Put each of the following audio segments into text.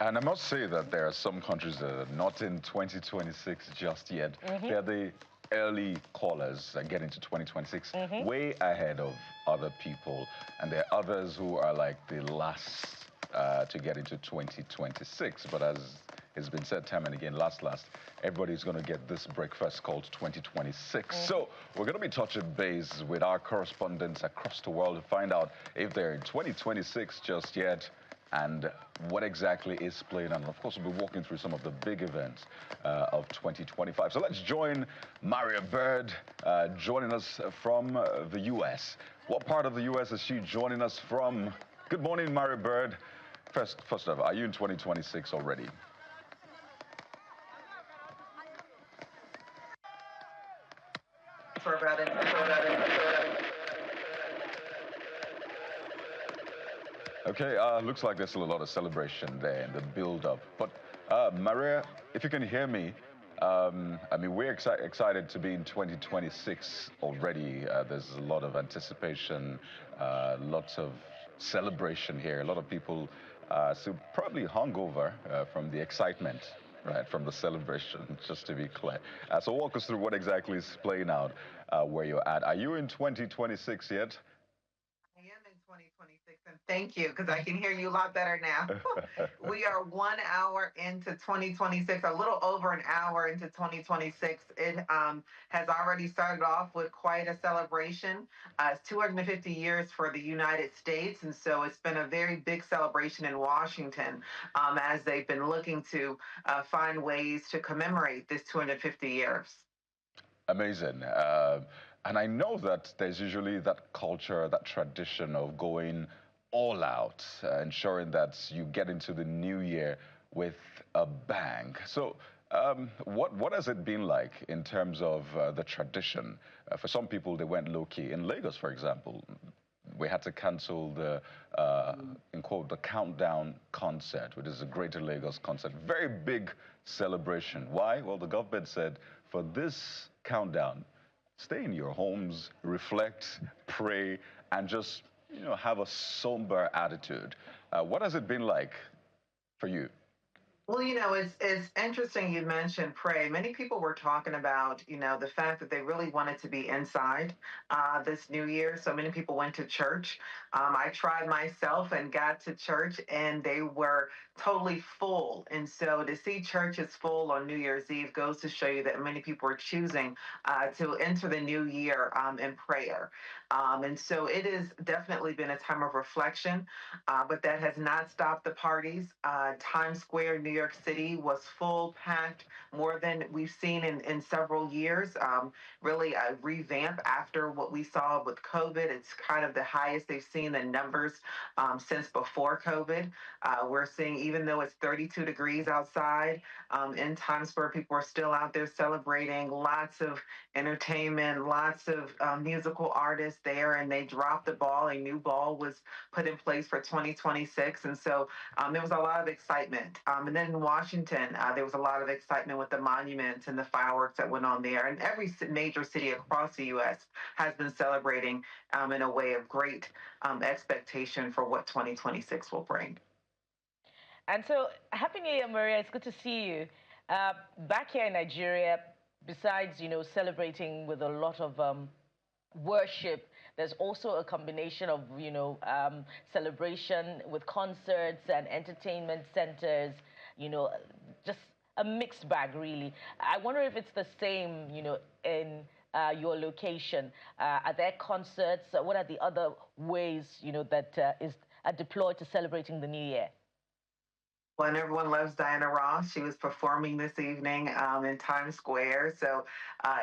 And I must say that there are some countries that are not in 2026 just yet. They're the early callers that get into 2026 way ahead of other people. And there are others who are like the last to get into 2026. But as it's been said time and again, last, everybody's going to get this breakfast called 2026. So we're going to be touching base with our correspondents across the world to find out if they're in 2026 just yet and what exactly is playing on. Of course, we'll be walking through some of the big events of 2025. So let's join Maria Byrd, joining us from the U.S. What part of the U.S. is she joining us from? Good morning, Maria Byrd. First off, are you in 2026 already? Okay, looks like there's still a lot of celebration there in the build-up. But Maria, if you can hear me, I mean, we're excited to be in 2026 already. There's a lot of anticipation, lots of celebration here. A lot of people still probably hungover from the excitement, right, from the celebration, just to be clear. So walk us through what exactly is playing out where you're at. Are you in 2026 yet? I am in 2026, and thank you, because I can hear you a lot better now. We are 1 hour into 2026, a little over an hour into 2026. It has already started off with quite a celebration. It's 250 years for the United States, and so it's been a very big celebration in Washington as they've been looking to find ways to commemorate this 250 years. Amazing. And I know that there's usually that culture, that tradition of going all out, ensuring that you get into the new year with a bang. So what has it been like in terms of the tradition? For some people, they went low-key. In Lagos, for example, we had to cancel the, in quote, the countdown concert, which is a Greater Lagos concert. Very big celebration. Why? Well, the government said, for this countdown, stay in your homes, reflect, pray, and just, you know, have a somber attitude. What has it been like for you? Well, it's interesting you mentioned pray. Many people were talking about, the fact that they really wanted to be inside this new year. So many people went to church. I tried myself and got to church, and they were totally full. And so to see churches full on New Year's Eve goes to show you that many people are choosing to enter the new year in prayer. And so it has definitely been a time of reflection, but that has not stopped the parties. Times Square, New York City was full, packed, more than we've seen in several years. Really a revamp after what we saw with COVID. It's kind of the highest they've seen the numbers since before COVID. We're seeing, even though it's 32 degrees outside, in Times Square, people are still out there celebrating. Lots of entertainment, lots of musical artists there, and they dropped the ball. A new ball was put in place for 2026. And so there was a lot of excitement. And then in Washington, there was a lot of excitement with the monuments and the fireworks that went on there. And every major city across the U.S. has been celebrating in a way of great expectation for what 2026 will bring. And so, Happy New Year, Maria. It's good to see you. Back here in Nigeria, besides, celebrating with a lot of worship, there's also a combination of, celebration with concerts and entertainment centers, just a mixed bag, really. I wonder if it's the same, in your location. Are there concerts? What are the other ways, that is deployed to celebrating the new year? And everyone loves Diana Ross. She was performing this evening in Times Square. So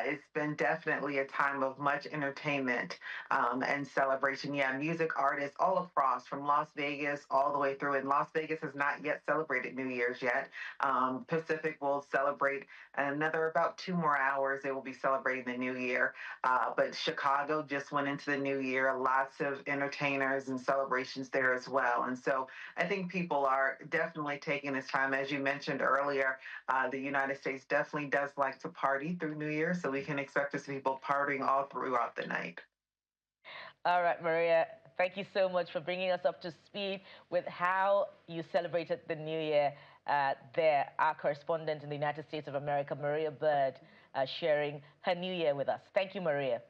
it's been definitely a time of much entertainment and celebration. Yeah, music artists all across, from Las Vegas all the way through. And Las Vegas has not yet celebrated New Year's yet. Pacific will celebrate another about 2 more hours. They will be celebrating the new year. But Chicago just went into the new year. Lots of entertainers and celebrations there as well. And so I think people are definitely taking this time. As you mentioned earlier, the United States definitely does like to party through New Year, so we can expect to see people partying all throughout the night. All right, Maria, Thank you so much for bringing us up to speed with how you celebrated the New Year there. Our correspondent in the United States of America, Maria Byrd, sharing her New Year with us. Thank you, Maria.